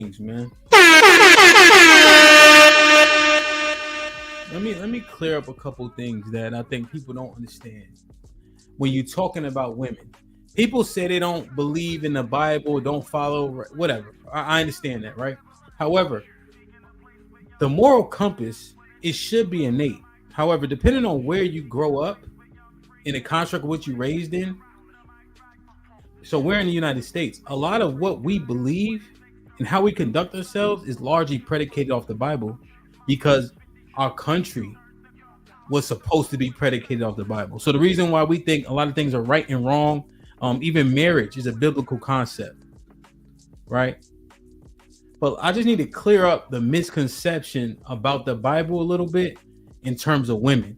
Man. Let me clear up a couple things that I think people don't understand. When you're talking about women, people say they don't believe in the Bible, don't follow, whatever. I understand that, right? However, the moral compass, it should be innate. However, depending on where you grow up, in the construct of what you raised in, so we're in the United States, a lot of what we believe and how we conduct ourselves is largely predicated off the Bible, because our country was supposed to be predicated off the Bible. So the reason why we think a lot of things are right and wrong, even marriage is a biblical concept, right? But I just need to clear up the misconception about the Bible a little bit in terms of women,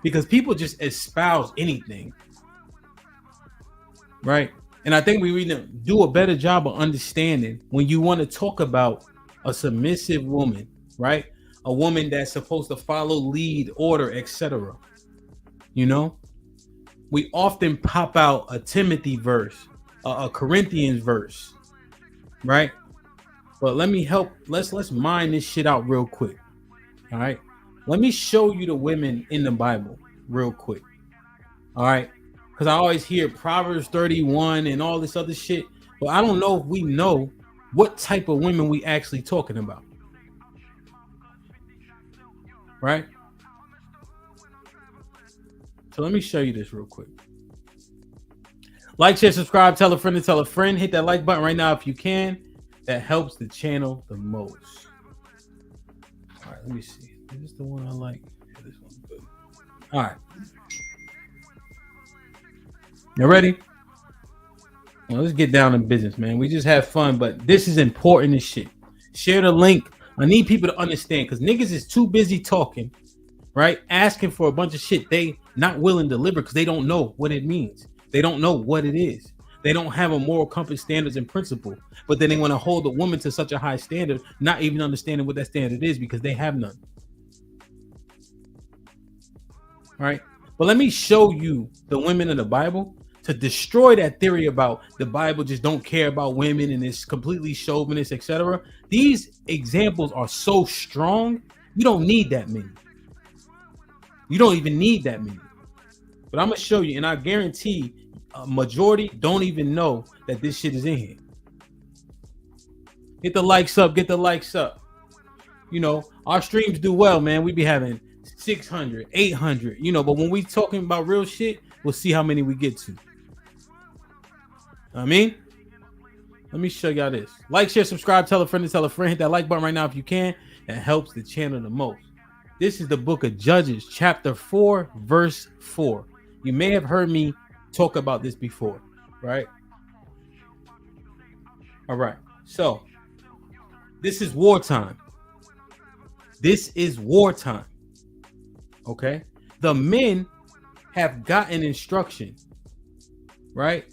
because people just espouse anything, right? And I think we need to do a better job of understanding when you want to talk about a submissive woman, right? A woman that's supposed to follow lead, order, etc. You know, we often pop out a Timothy verse, a Corinthians verse, right? But let me help. Let's mine this shit out real quick. All right. Let me show you the women in the Bible real quick. All right. Because I always hear Proverbs 31 and all this other shit, but I don't know if we know what type of women we actually talking about. Right? So let me show you this real quick. Like, share, subscribe, tell a friend to tell a friend. Hit that like button right now if you can. That helps the channel the most. All right, let me see. Is this the one I like? Yeah, this one's good. All right. You ready? Well, let's get down to business, man. We just have fun, but this is important as shit. Share the link. I need people to understand, because niggas is too busy talking, right? Asking for a bunch of shit they not willing to deliver because they don't know what it means. They don't know what it is. They don't have a moral compass, standards, and principle. But then they want to hold a woman to such a high standard, not even understanding what that standard is because they have none. All right? But let me show you the women in the Bible to destroy that theory about the Bible just don't care about women and it's completely chauvinist, etc. These examples are so strong, you don't need that many. You don't even need that many. But I'm going to show you, and I guarantee a majority don't even know that this shit is in here. Get the likes up, get the likes up. You know, our streams do well, man. We be having 600, 800, you know, but when we talking about real shit, we'll see how many we get to. I mean, let me show y'all this. Like, share, subscribe, tell a friend to tell a friend. Hit that like button right now if you can. That helps the channel the most. This is the book of Judges, chapter 4, verse 4. You may have heard me talk about this before, right? All right. So, this is wartime. This is wartime. Okay? The men have gotten instruction, right?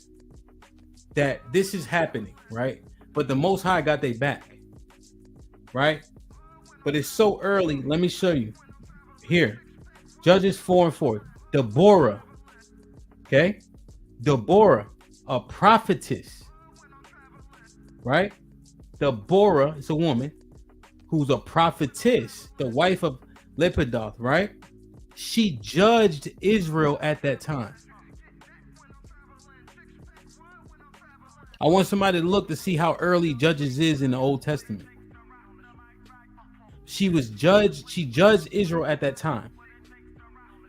That this is happening, right? But the Most High got their back, right? But it's so early. Let me show you. Here, Judges 4 and 4. Deborah, okay? Deborah, a prophetess, right? Deborah is a woman who's a prophetess, the wife of Lepidoth, right? She judged Israel at that time. I want somebody to look to see how early Judges is in the Old Testament. She judged Israel at that time.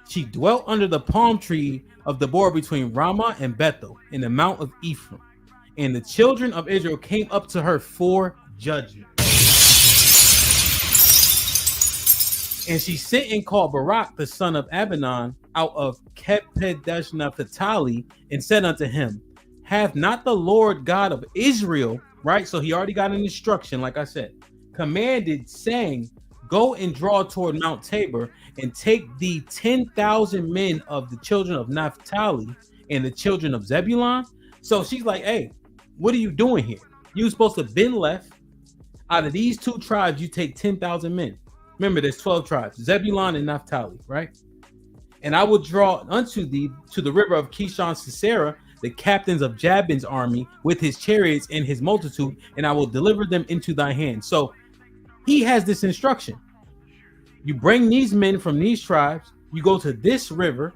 She dwelt under the palm tree of Deborah between Ramah and Bethel in the Mount of Ephraim. And the children of Israel came up to her for judgment. And she sent and called Barak, the son of Abinon, out of Kepedesh Naphtali, and said unto him, Have not the Lord God of Israel, right? So he already got an instruction, like I said, commanded, saying, Go and draw toward Mount Tabor, and take the 10,000 men of the children of Naphtali and the children of Zebulun. So she's like, hey, what are you doing here? You were supposed to have been left. Out of these two tribes, you take 10,000 men. Remember, there's 12 tribes, Zebulun and Naphtali, right? And I will draw unto thee to the river of Kishon Sisera, the captains of Jabin's army with his chariots and his multitude, and I will deliver them into thy hand. So he has this instruction. You bring these men from these tribes, you go to this river,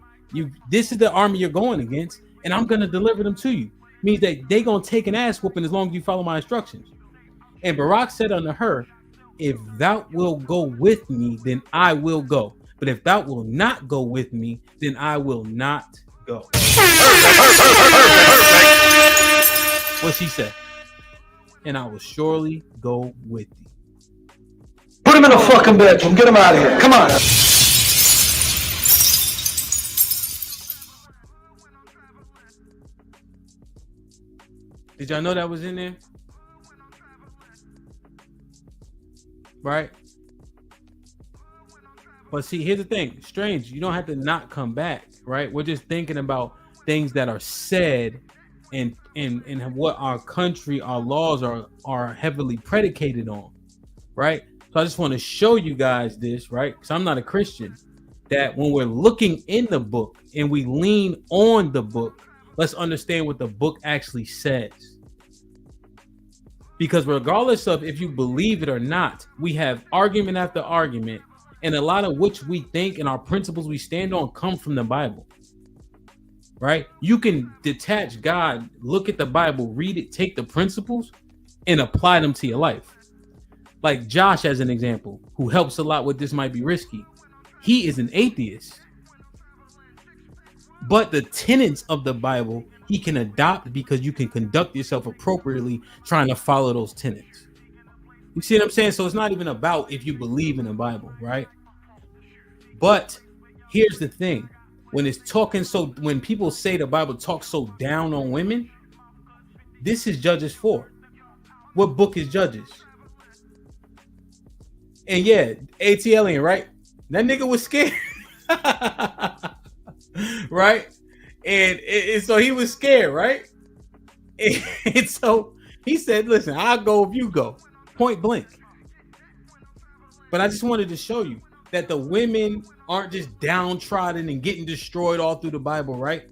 this is the army you're going against, and I'm going to deliver them to you. Means that they're going to take an ass whooping as long as you follow my instructions. And Barak said unto her, if thou wilt go with me, then I will go. But if thou wilt not go with me, then I will not go. What she said? And I will surely go with thee. Put him in a fucking bedroom. Get him out of here. Come on. Did y'all know that was in there? Right? But see, here's the thing. Strange. You don't have to not come back, right? We're just thinking about things that are said and what our country, our laws are heavily predicated on, right? So I just want to show you guys this, right? Because I'm not a Christian, that when we're looking in the book and we lean on the book, let's understand what the book actually says. Because regardless of if you believe it or not, we have argument after argument, and a lot of which we think and our principles we stand on come from the Bible, right? You can detach God, look at the Bible, read it, take the principles and apply them to your life. Like Josh, as an example, who helps a lot with This Might Be Risky. He is an atheist, but the tenets of the Bible he can adopt because you can conduct yourself appropriately trying to follow those tenets. You see what I'm saying? So it's not even about if you believe in the Bible, right? But here's the thing. When when people say the Bible talks so down on women, this is Judges 4. What book is Judges? And yeah, AT Alien, right? That nigga was scared. Right? And so he was scared, right? And so he said, listen, I'll go if you go. Point blank. But I just wanted to show you that the women aren't just downtrodden and getting destroyed all through the Bible, right?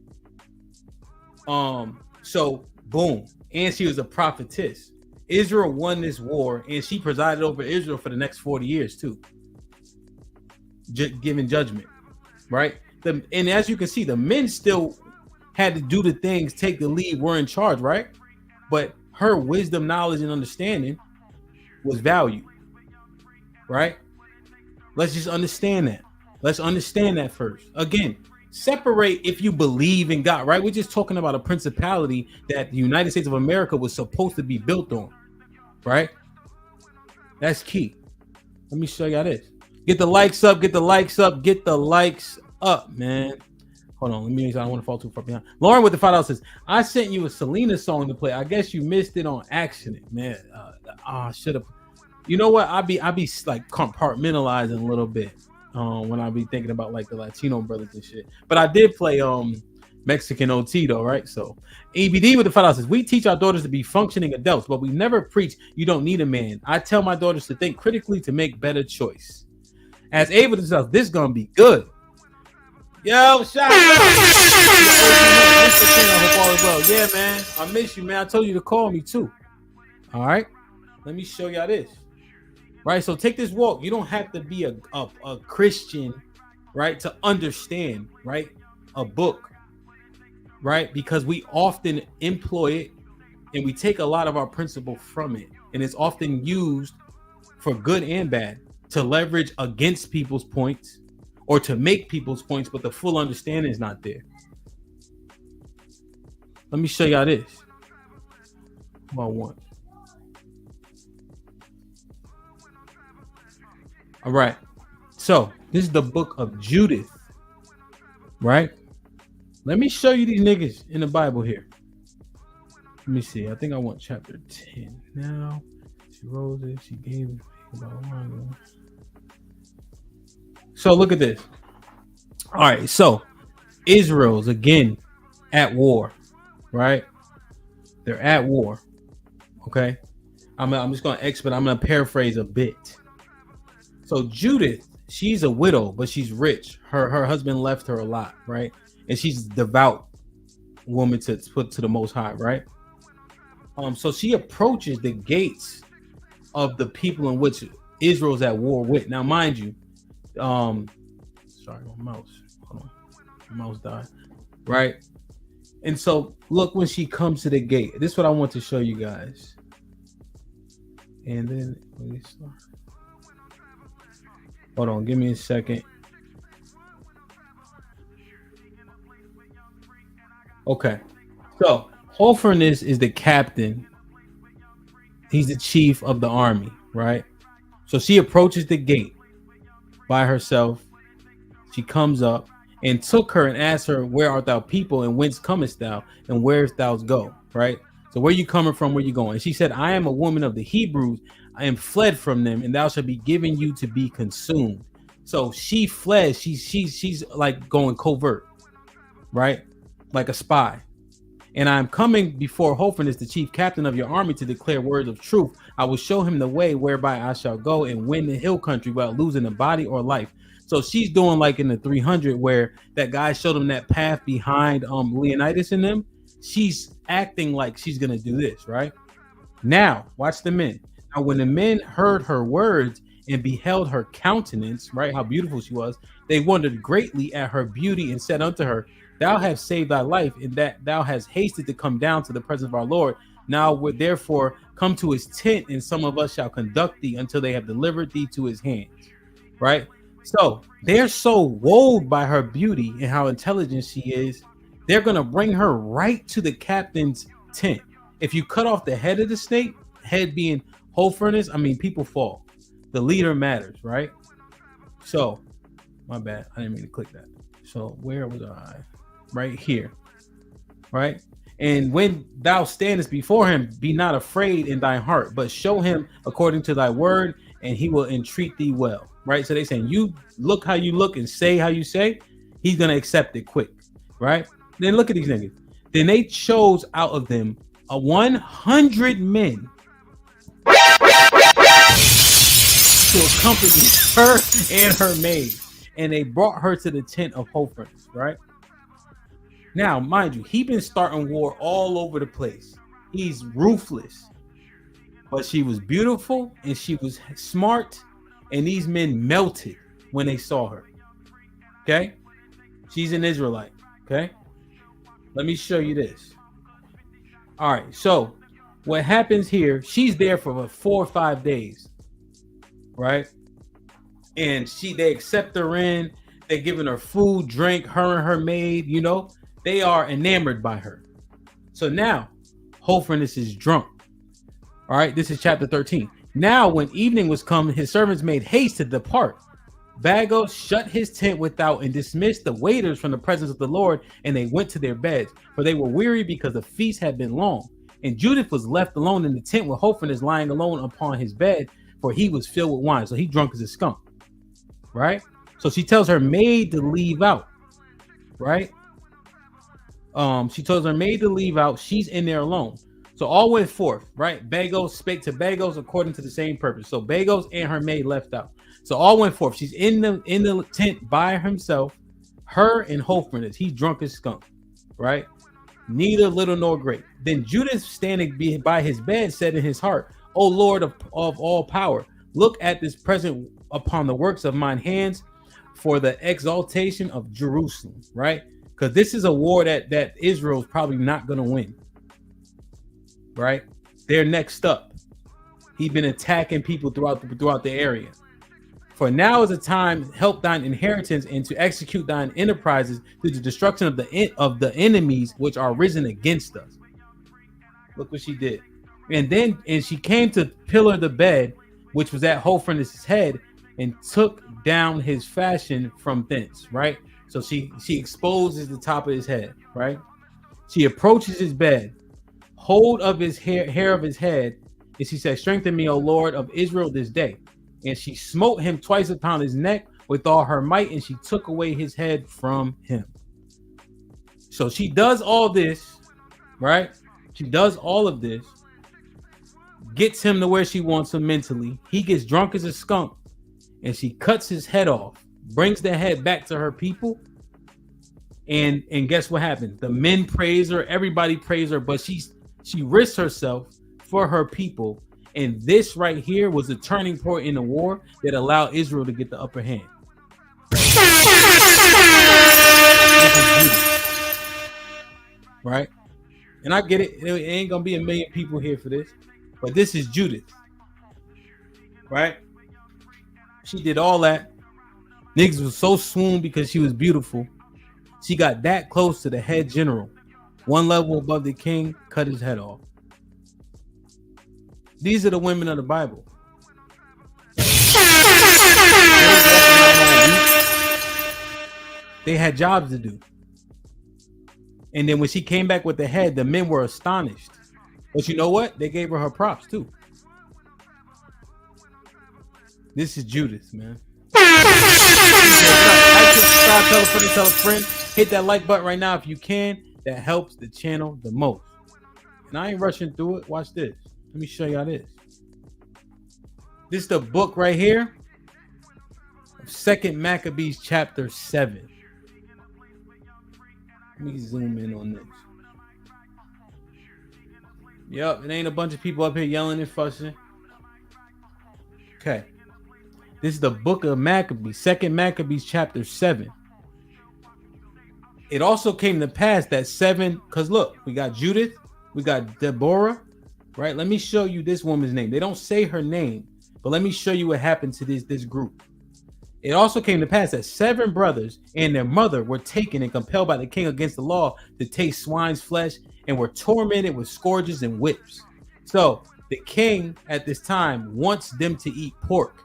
So boom. And she was a prophetess. Israel won this war, and she presided over Israel for the next 40 years too. Giving judgment, right? And as you can see, the men still had to do the things, take the lead, were in charge, right? But her wisdom, knowledge, and understanding was valued, right? Let's just understand that. Let's understand that first. Again, separate if you believe in God, right? We're just talking about a principality that the United States of America was supposed to be built on, right? That's key. Let me show y'all this. Get the likes up, get the likes up, get the likes up, man. Hold on, let me. I don't want to fall too far behind. Lauren with the $5 says, "I sent you a Selena song to play. I guess you missed it on accident, man. I should have. You know what? I be like compartmentalizing a little bit when I be thinking about like the Latino brothers and shit. But I did play Mexican OT though, right? So ABD with the $5 says, we teach our daughters to be functioning adults, but we never preach you don't need a man. I tell my daughters to think critically to make better choice. As Ava says, this gonna be good. Yo, shout out. Yeah, man. I miss you, man. I told you to call me too. All right. Let me show y'all this. Right. So take this walk. You don't have to be a Christian, right, to understand, right, a book, right? Because we often employ it and we take a lot of our principle from it. And it's often used for good and bad to leverage against people's points or to make people's points, but the full understanding is not there. Let me show y'all this. What I want. All right. So this is the book of Judith, right? Let me show you these niggas in the Bible here. Let me see. I think I want chapter 10 now. She rose it. She gave it about one. So look at this. All right. So Israel's again at war, right? They're at war. Okay. I'm just going to expert. I'm going to paraphrase a bit. So Judith, she's a widow, but she's rich. Her husband left her a lot, right? And she's devout. woman to put to the Most High, right? So she approaches the gates of the people in which Israel's at war with. Now, mind you, sorry, my mouse. Hold on, my mouse died. Right, and so look when she comes to the gate. This is what I want to show you guys. And then hold on, give me a second. Okay, so Holofernes is the captain. He's the chief of the army, right? So she approaches the gate by herself. She comes up and took her and asked her, "Where art thou people, and whence comest thou, and where's thou go?" Right? So where you coming from, where you going? And she said, "I am a woman of the Hebrews. I am fled from them, and thou shalt be given you to be consumed." So she fled. She's like going covert, right? Like a spy. "And I am coming before Holofernes, the chief captain of your army, to declare words of truth. I will show him the way whereby I shall go and win the hill country without losing a body or life." So she's doing like in the 300 where that guy showed him that path behind Leonidas and them. She's acting like she's gonna do this, right? Now, watch the men. Now, when the men heard her words and beheld her countenance, right, how beautiful she was, they wondered greatly at her beauty and said unto her, "Thou hast saved thy life, in that thou hast hasted to come down to the presence of our Lord. Now would therefore come to his tent, and some of us shall conduct thee until they have delivered thee to his hands." Right? So they're so wowed by her beauty and how intelligent she is, they're gonna bring her right to the captain's tent. If you cut off the head of the snake, head being Holofernes, I mean, people fall. The leader matters, right? So, my bad, I didn't mean to click that. So where was I? Right here, right? "And when thou standest before him, be not afraid in thy heart, but show him according to thy word, and he will entreat thee well." Right? So they saying, you look how you look and say how you say, he's gonna accept it quick, right? Then look at these niggas. Then they chose out of them 100 men to accompany her and her maid, and they brought her to the tent of Holofernes, right? Now, mind you, he been starting war all over the place. He's ruthless, but she was beautiful and she was smart, and these men melted when they saw her. Okay, she's an Israelite. Okay, let me show you this. All right, so what happens here? She's there for 4 or 5 days, right? And they accept her in. They're giving her food, drink. Her and her maid, you know. They are enamored by her. So now, Holofernes is drunk. All right, this is chapter 13. "Now, when evening was come, his servants made haste to depart. Bagos shut his tent without and dismissed the waiters from the presence of the Lord, and they went to their beds, for they were weary because the feast had been long. And Judith was left alone in the tent with Holofernes lying alone upon his bed, for he was filled with wine." So he drunk as a skunk, right? So she tells her maid to leave out, right? She tells her maid to leave out. She's in there alone. So all went forth, right? Bagos spake to Bagos according to the same purpose. So Bagos and her maid left out. So all went forth. She's in the tent by himself, her and Holofernes. He's drunk as skunk, right? Neither little nor great. Then Judith, standing by his bed, said in his heart, "O Lord of all power, look at this present upon the works of mine hands for the exaltation of Jerusalem," right? Because this is a war that Israel's probably not going to win, right? They're next up. He's been attacking people throughout the area. "For now is a time, help thine inheritance and to execute thine enterprises to the destruction of the enemies which are risen against us." Look what she did. And she came to pillar the bed, which was at Holofernes' head, and took down his fashion from thence, right? So she exposes the top of his head, right? She approaches his bed, hold of his hair of his head, and she said, "Strengthen me, O Lord of Israel, this day." And she smote him twice upon his neck with all her might, and she took away his head from him. So she does all this, right? She does all of this, gets him to where she wants him mentally. He gets drunk as a skunk, and she cuts his head off, brings the head back to her people, And guess what happened? The men praise her, everybody praise her, but she risked herself for her people. And this right here was a turning point in the war that allowed Israel to get the upper hand. Right? And I get it. It ain't gonna be a million people here for this, but this is Judith. Right? She did all that. Niggas was so swooned because she was beautiful. She got that close to the head general. One level above the king, cut his head off. These are the women of the Bible. They had jobs to do. And then when she came back with the head, the men were astonished. But you know what? They gave her props too. This is Judith, man. Tell a friend. Hit that like button right now if you can. That helps the channel the most. And I ain't rushing through it. Watch this. Let me show y'all this. This is the book right here. 2 Maccabees chapter 7. Let me zoom in on this. Yep, it ain't a bunch of people up here yelling and fussing. Okay. This is the book of Maccabees, 2 Maccabees chapter 7. It also came to pass that 7, because look, we got Judith, we got Deborah, right? Let me show you this woman's name. They don't say her name, but let me show you what happened to this group. It also came to pass that 7 brothers and their mother were taken and compelled by the king against the law to taste swine's flesh and were tormented with scourges and whips. So the king at this time wants them to eat pork,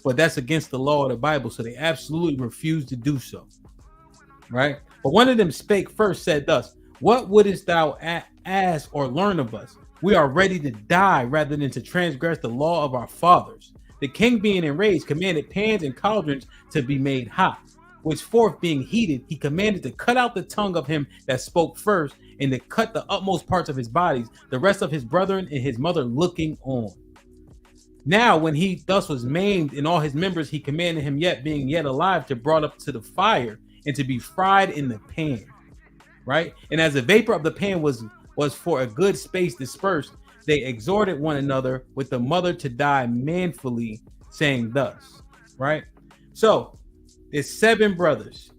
but that's against the law of the Bible. So they absolutely refuse to do so. Right? But one of them spake first, said thus, what wouldest thou ask or learn of us? We are ready to die rather than to transgress the law of our fathers. The king, being enraged, commanded pans and cauldrons to be made hot, which forth being heated, he commanded to cut out the tongue of him that spoke first, and to cut the utmost parts of his bodies, the rest of his brethren and his mother looking on. Now, when he thus was maimed in all his members, he commanded him, yet being yet alive, to brought up to the fire and to be fried in the pan. Right? And as the vapor of the pan was for a good space dispersed, they exhorted one another with the mother to die manfully, saying thus. Right? So there's 7 brothers.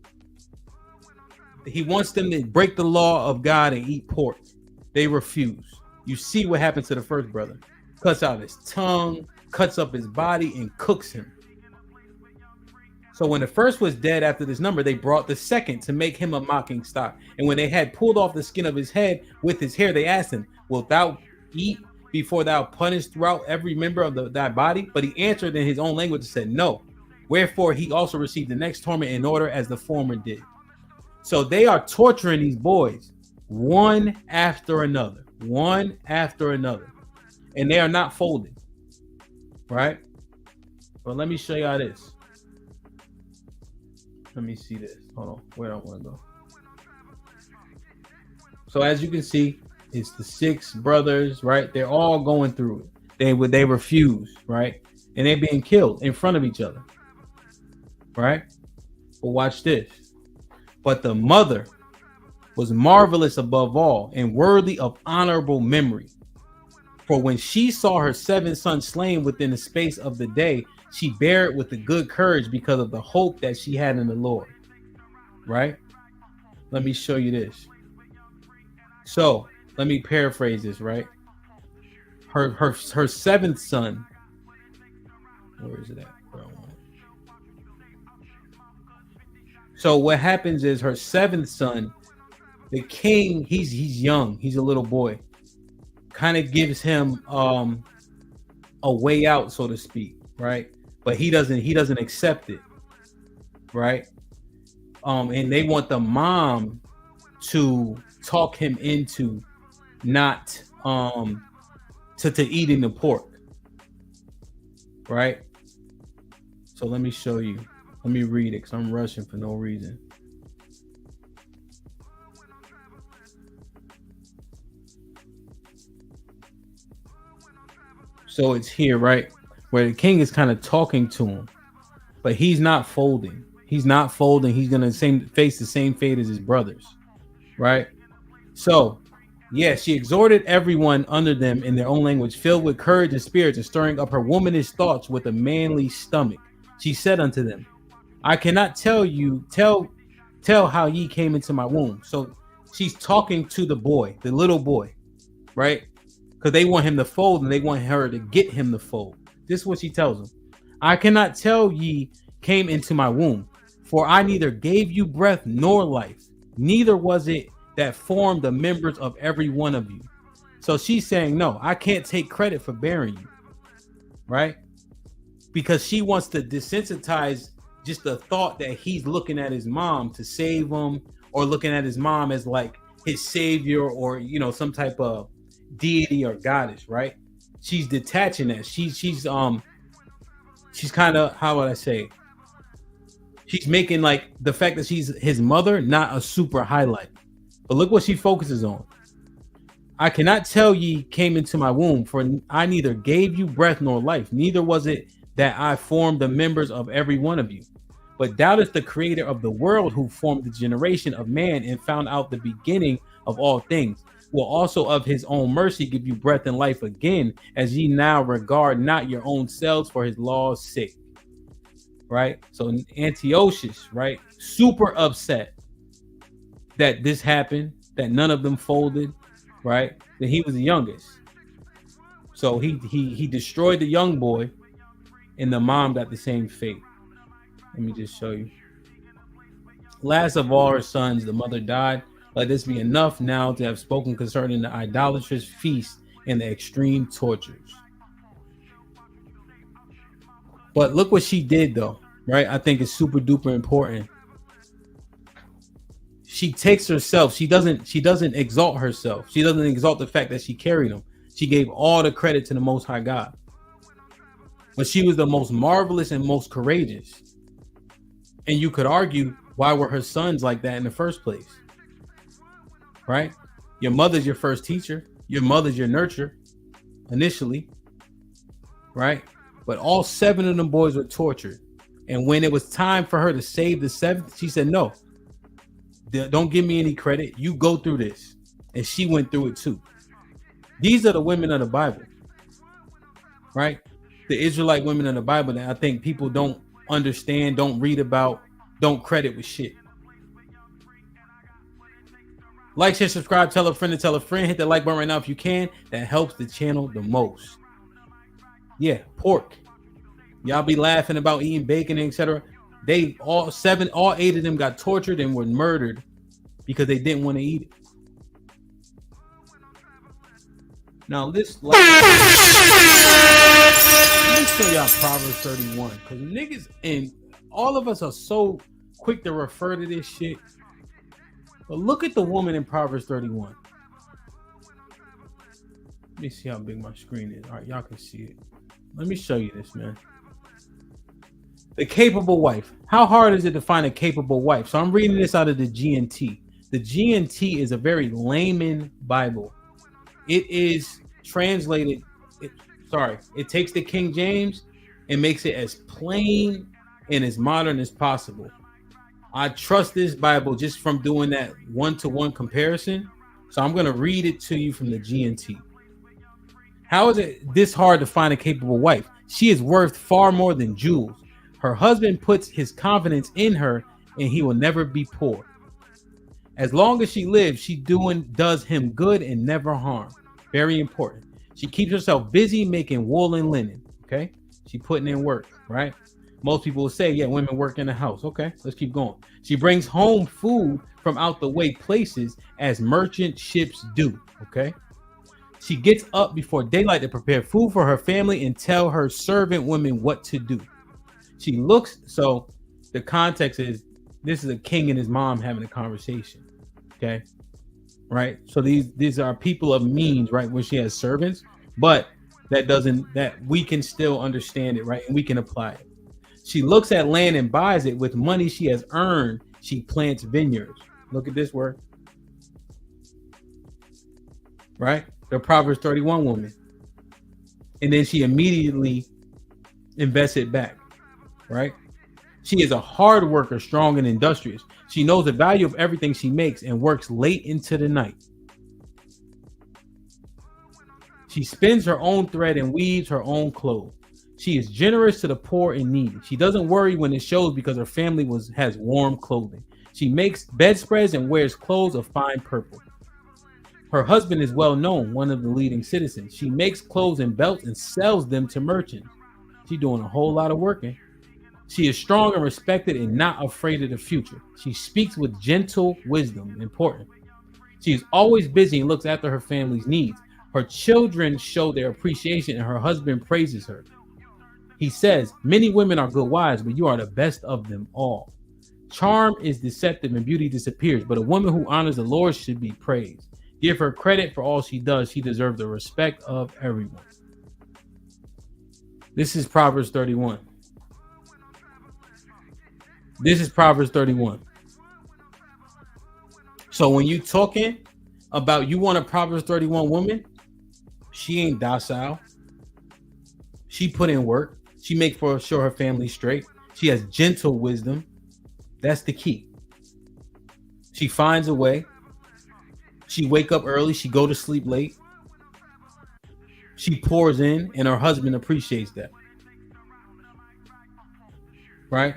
He wants them to break the law of God and eat pork. They refuse. You see what happens to the first brother. Cuts out his tongue, cuts up his body, and cooks him. So when the first was dead after this number, they brought the second to make him a mocking stock. And when they had pulled off the skin of his head with his hair, they asked him, wilt thou eat before thou punish throughout every member of thy body? But he answered in his own language and said, no. Wherefore he also received the next torment in order as the former did. So they are torturing these boys one after another, and they are not folding, right? But let me show y'all this. Let me see this. Hold on, where I want to go. So as you can see, it's the 6 brothers, right? They're all going through it. They refuse, right? And they're being killed in front of each other, right? But watch this. But the mother was marvelous above all and worthy of honorable memory. For when she saw her 7 sons slain within the space of the day, she bare it with a good courage because of the hope that she had in the Lord. Right? Let me show you this. So let me paraphrase this, right? Her 7th son. Where is it at? Where I want it. So what happens is her 7th son, the king, he's young, he's a little boy, kind of gives him a way out, so to speak, right? But he doesn't accept it, right? And they want the mom to talk him into not to eating the pork, right? So let me show you. Let me read it because I'm rushing for no reason. So it's here, right? Where the king is kind of talking to him, but he's not folding. He's not folding. He's gonna face the same fate as his brothers, right? So, yeah, she exhorted everyone under them in their own language, filled with courage and spirits, and stirring up her womanish thoughts with a manly stomach. She said unto them, I cannot tell how ye came into my womb. So she's talking to the boy, the little boy, right? Because they want him to fold and they want her to get him to fold. This is what she tells him. I cannot tell ye came into my womb, for I neither gave you breath nor life, neither was it that formed the members of every one of you. So she's saying, no, I can't take credit for bearing you, right? Because she wants to desensitize just the thought that he's looking at his mom to save him, or looking at his mom as like his savior, or, you know, some type of deity or goddess, right? She's detaching that. She's kind of, how would I say? She's making like the fact that she's his mother not a super highlight. But look what she focuses on. I cannot tell ye came into my womb, for I neither gave you breath nor life, neither was it that I formed the members of every one of you. But doubteth the creator of the world, who formed the generation of man and found out the beginning of all things, will also of his own mercy give you breath and life again, as ye now regard not your own selves for his law's sake. Right? So Antiochus, right, super upset that this happened, that none of them folded, right? That he was the youngest. So he destroyed the young boy, and the mom got the same fate. Let me just show you. Last of all her sons, the mother died. Let this be enough now to have spoken concerning the idolatrous feast and the extreme tortures. But look what she did, though, right? I think it's super duper important. She takes herself. She doesn't exalt herself. She doesn't exalt the fact that she carried him. She gave all the credit to the Most High God. But she was the most marvelous and most courageous. And you could argue, why were her sons like that in the first place? Right? Your mother's your first teacher. Your mother's your nurture initially. Right? But all 7 of them boys were tortured. And when it was time for her to save the 7th, she said, no, don't give me any credit. You go through this. And she went through it too. These are the women of the Bible. Right? The Israelite women in the Bible that I think people don't understand, don't read about, don't credit with shit. Like, share, subscribe, tell a friend to tell a friend. Hit the like button right now if you can. That helps the channel the most. Yeah, pork. Y'all be laughing about eating bacon, etc. They all 8 of them got tortured and were murdered because they didn't want to eat it. Now let me show y'all Proverbs 31, because niggas and all of us are so quick to refer to this shit. But look at the woman in Proverbs 31. Let me see how big my screen is. All right, y'all can see it. Let me show you this, man. The capable wife. How hard is it to find a capable wife? So I'm reading this out of the GNT. The GNT is a very layman Bible. It is translated. It takes the King James and makes it as plain and as modern as possible. I trust this Bible just from doing that one-to-one comparison. So I'm going to read it to you from the GNT. How is it this hard to find a capable wife? She is worth far more than jewels. Her husband puts his confidence in her, and he will never be poor. As long as she lives, she does him good and never harm. Very important. She keeps herself busy making wool and linen. Okay, she putting in work, right? Most people will say, yeah, women work in the house. Okay, let's keep going. She brings home food from out the way places as merchant ships do. Okay. She gets up before daylight to prepare food for her family and tell her servant women what to do. She looks, so the context is this is a king and his mom having a conversation. Okay. Right. So these are people of means, right? Where she has servants, but that we can still understand it, right? And we can apply it. She looks at land and buys it with money she has earned. She plants vineyards. Look at this word. Right? The Proverbs 31 woman. And then she immediately invests it back. Right? She is a hard worker, strong and industrious. She knows the value of everything she makes and works late into the night. She spins her own thread and weaves her own clothes. She is generous to the poor and needy. She doesn't worry when it shows because her family has warm clothing. She makes bedspreads and wears clothes of fine purple. Her husband is well known, one of the leading citizens. She makes clothes and belts and sells them to merchants. She's doing a whole lot of working. She is strong and respected and not afraid of the future. She speaks with gentle wisdom. Important. She is always busy and looks after her family's needs. Her children show their appreciation and her husband praises her. He says, many women are good wives, but you are the best of them all. Charm is deceptive and beauty disappears, but a woman who honors the Lord should be praised. Give her credit for all she does. She deserves the respect of everyone. This is Proverbs 31. This is Proverbs 31. So when you talking about you want a Proverbs 31 woman, she ain't docile. She put in work. She make for sure her family's straight. She has gentle wisdom. That's the key. She finds a way. She wake up early. She go to sleep late. She pours in, and her husband appreciates that. Right?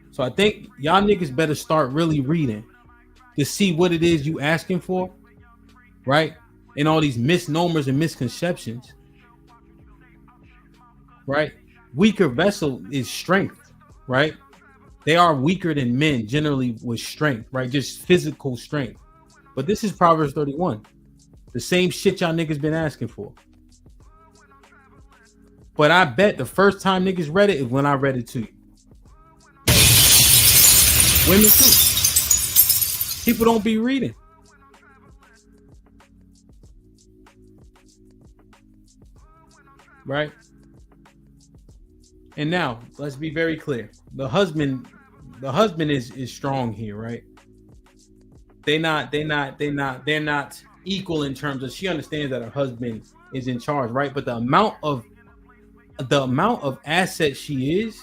So I think y'all niggas better start really reading to see what it is you asking for. Right? And all these misnomers and misconceptions. Right? Weaker vessel is strength. Right? They are weaker than men generally with strength. Right? Just physical strength. But this is Proverbs 31. The same shit y'all niggas been asking for. But I bet the first time niggas read it is when I read it to you. Women too. People don't be reading. Right? And now let's be very clear. The husband is strong here, right? They're not equal in terms of she understands that her husband is in charge, right? But the amount of assets she is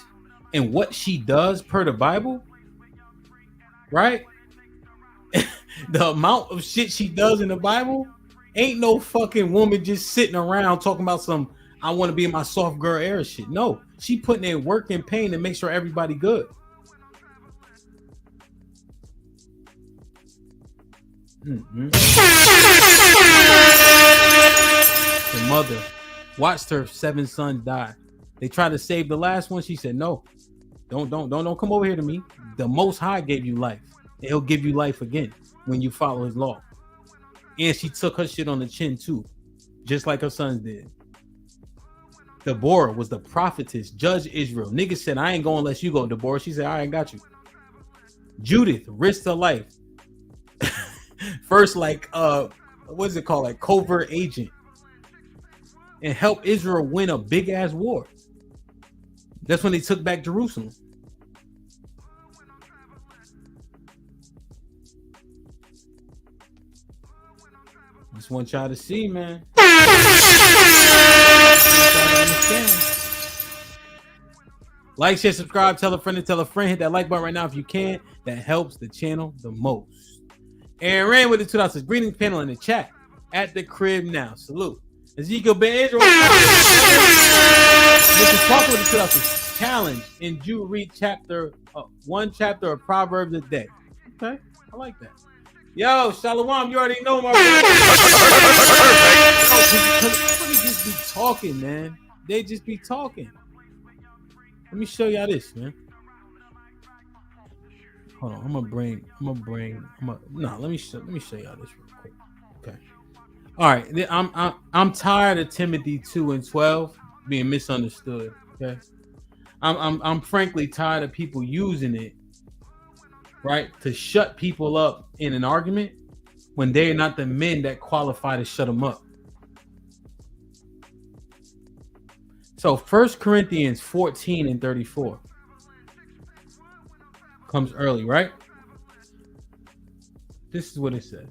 and what she does per the Bible, right? The amount of shit she does in the Bible, ain't no fucking woman just sitting around talking about some I want to be in my soft girl era shit. No, she putting in work and pain to make sure everybody good. Mm-hmm. The mother watched her 7 sons die. They tried to save the last one. She said, "No, don't come over here to me. The Most High gave you life. And He'll give you life again when you follow His law." And she took her shit on the chin too, just like her sons did. Deborah was the prophetess, judge Israel. Niggas said, "I ain't going unless you go." Deborah, she said, "I ain't got you." Judith risked her life. First, like what is it called? Like covert agent. And helped Israel win a big ass war. That's when they took back Jerusalem. Just want y'all to see, man. Like, share, subscribe, tell a friend and tell a friend. Hit that like button right now if you can. That helps the channel the most. Aaron Rand with the 2000 greetings panel in the chat at the crib now. Salute. Ezekiel Ben Israel. Mr. Talk with the 2000 challenge in Jude read one chapter of Proverbs a day. Okay, I like that. Yo, Shalom, you already know my They just be talking, man. They just be talking. Let me show y'all this, man. Hold on, let me show y'all this real quick. Okay. All right, I'm tired of Timothy 2:12 being misunderstood. Okay. I'm frankly tired of people using it, right, to shut people up in an argument when they're not the men that qualify to shut them up. So 1 Corinthians 14:34 comes early, right? This is what it says.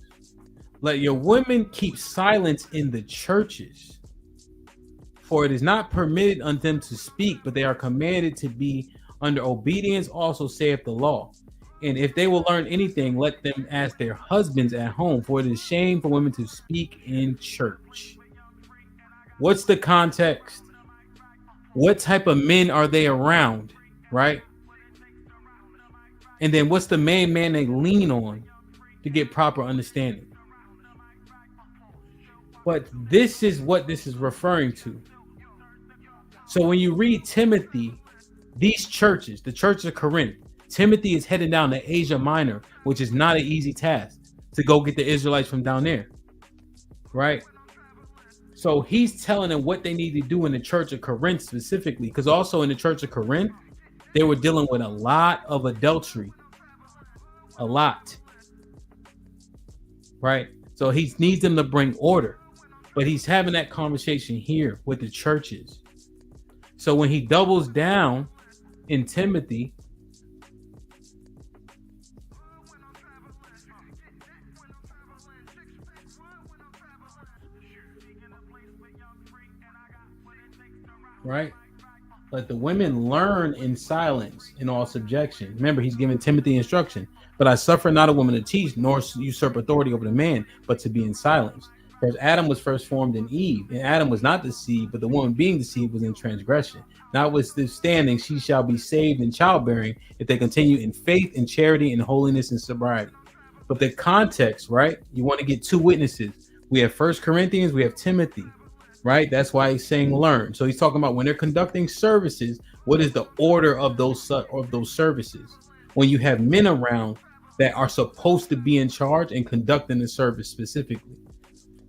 Let your women keep silence in the churches, for it is not permitted unto them to speak, but they are commanded to be Under obedience also saith the law. And if they will learn anything, let them ask their husbands at home, for it is shame for women to speak in church. What's the context? What type of men are they around, right? And then what's the main man they lean on to get proper understanding? But this is what this is referring to. So when you read Timothy, these churches, the church of Corinth, Timothy is heading down to Asia Minor, which is not an easy task to go get the Israelites from down there, right? So he's telling them what they need to do in the church of Corinth specifically, because also in the church of Corinth, they were dealing with a lot of adultery, a lot, right? So he needs them to bring order, but he's having that conversation here with the churches. So when he doubles down in Timothy, right? Let the women learn in silence in all subjection. Remember, he's giving Timothy instruction. But I suffer not a woman to teach, nor usurp authority over the man, but to be in silence. For Adam was first formed in Eve, and Adam was not deceived, but the woman being deceived was in transgression. Notwithstanding, she shall be saved in childbearing if they continue in faith and charity and holiness and sobriety. But the context, right? You want to get two witnesses. We have 1 Corinthians, we have Timothy. Right, that's why he's saying learn. So he's talking about when they're conducting services, what is the order of those services? When you have men around that are supposed to be in charge and conducting the service specifically.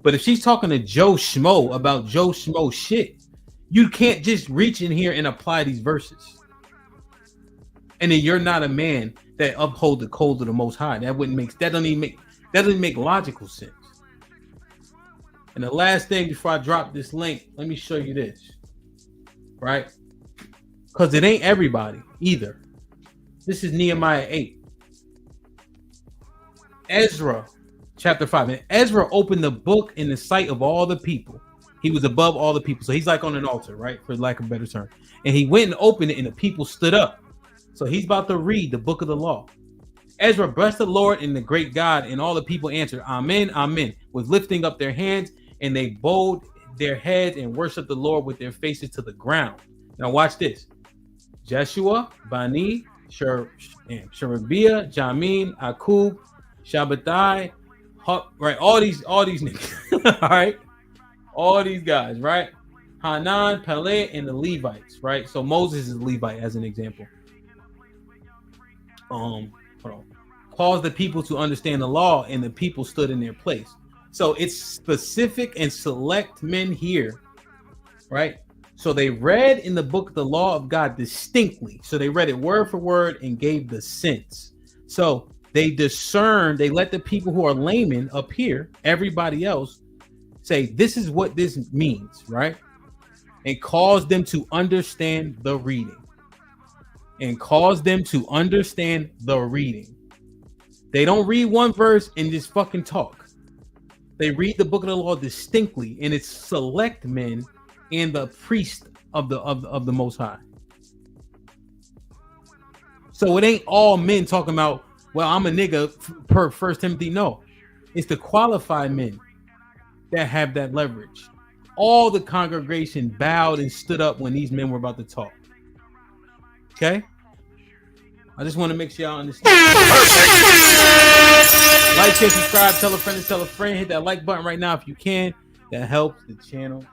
But if she's talking to Joe Schmo about Joe Schmo shit, you can't just reach in here and apply these verses. And then you're not a man that uphold the code of the Most High. That doesn't make logical sense. And the last thing before I drop this link, let me show you this, right? Because it ain't everybody either. This is Nehemiah 8. Ezra, chapter 5. And Ezra opened the book in the sight of all the people. He was above all the people. So he's like on an altar, right? For lack of a better term. And he went and opened it and the people stood up. So he's about to read the book of the law. Ezra blessed the Lord and the great God, and all the people answered, Amen, Amen, with lifting up their hands. And they bowed their heads and worshiped the Lord with their faces to the ground. Now watch this. Jeshua, Bani, Sherebiah, Jamin, Akub, Shabbatai, right? All these niggas, all right? All these guys, right? Hanan, Peleh, and the Levites, right? So Moses is a Levite as an example. Hold on. Caused the people to understand the law, and the people stood in their place. So it's specific and select men here, right? So they read in the book of the law of God distinctly. So they read it word for word and gave the sense. So they discerned, they let the people who are laymen up here, everybody else, say, this is what this means, right? And cause them to understand the reading. And cause them to understand the reading. They don't read one verse and just fucking talk. They read the book of the law distinctly, and it's select men and the priest of the Most High. So it ain't all men talking about, well, I'm a nigga per 1 Timothy. No, it's the qualified men that have that leverage. All the congregation bowed and stood up when these men were about to talk. Okay? I just want to make sure y'all understand. Like, share, subscribe, tell a friend to tell a friend. Hit that like button right now if you can. That helps the channel.